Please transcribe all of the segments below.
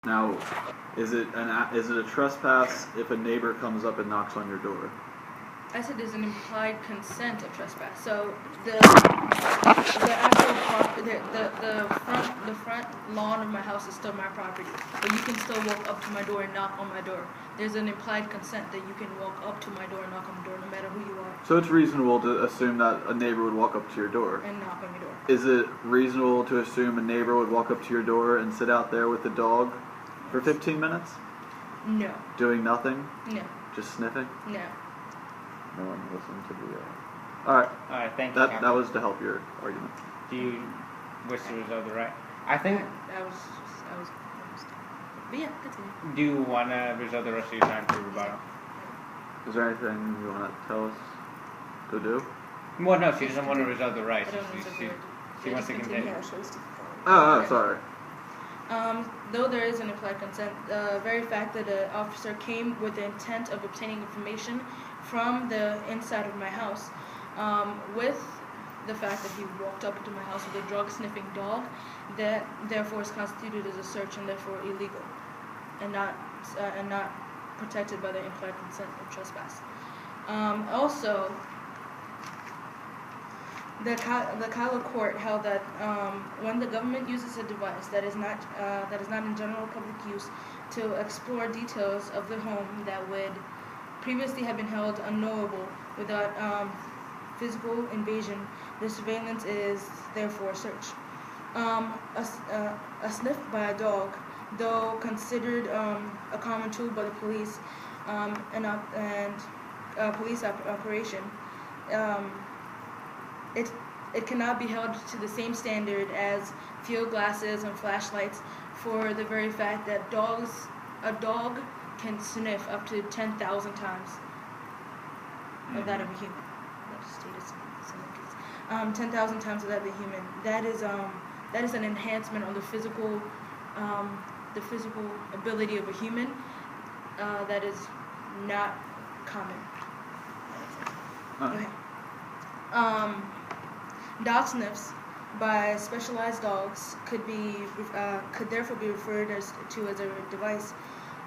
Now, is it a trespass if a neighbor comes up and knocks on your door? I said there's an implied consent of trespass. So the actual the front lawn of my house is still my property, but you can still walk up to my door and knock on my door. There's an implied consent that you can walk up to my door and knock on the door, no matter who you are. So it's reasonable to assume that a neighbor would walk up to your door. And knock on your door. Is it reasonable to assume a neighbor would walk up to your door and sit out there with the dog for 15 minutes? No. Doing nothing? No. Just sniffing? No. No one listened to the. All right. All right, thank you. That was to help your argument. Do you wish to reserve the right? I think. I was. But yeah, continue. Do you want to reserve the rest of your time for rebuttal? Is there anything you want to tell us to do? Well, no, she doesn't want to reserve the right. I don't reserve the right. She wants to continue. Oh, sorry. Though there is an implied consent, the very fact that the officer came with the intent of obtaining information from the inside of my house, with the fact that he walked up to my house with a drug-sniffing dog, that therefore is constituted as a search and therefore illegal, and not protected by the implied consent of trespass. Also, the Kylo court held that when the government uses a device that is not in general public use to explore details of the home that would previously have been held unknowable without physical invasion, the surveillance is therefore a search. A sniff by a dog, though considered a common tool by the police and police operation, it cannot be held to the same standard as field glasses and flashlights for the very fact that a dog can sniff up to 10,000 times of that of a human. 10,000 times of that of a human. That is an enhancement on the physical ability of a human that is not common. Okay. Dog sniffs by specialized dogs could therefore be referred to as a device,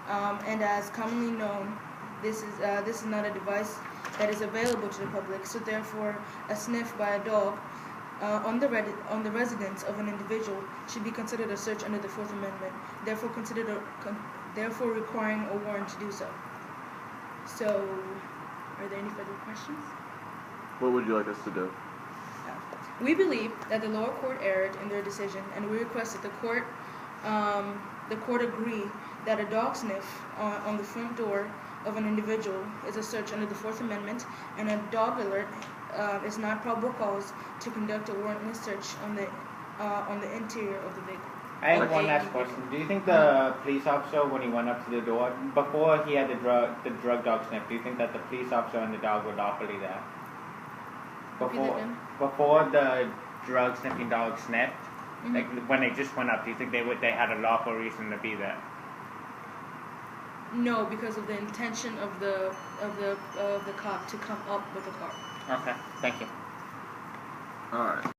and as commonly known, this is not a device that is available to the public. So therefore, a sniff by a dog on the residence of an individual should be considered a search under the Fourth Amendment. Therefore requiring a warrant to do so. So, are there any further questions? What would you like us to do? We believe that the lower court erred in their decision, and we request that the court agree that a dog sniff on the front door of an individual is a search under the Fourth Amendment, and a dog alert is not probable cause to conduct a warrantless search on the interior of the vehicle. I have one last question. Do you think the police officer, when he went up to the door, before he had the drug dog sniff, do you think that the police officer and the dog were lawfully there? Before the drug sniffing dog sniffed, mm-hmm. like when they just went up, do you think they had a lawful reason to be there? No, because of the intention of the cop to come up with the car. Okay, thank you. All right.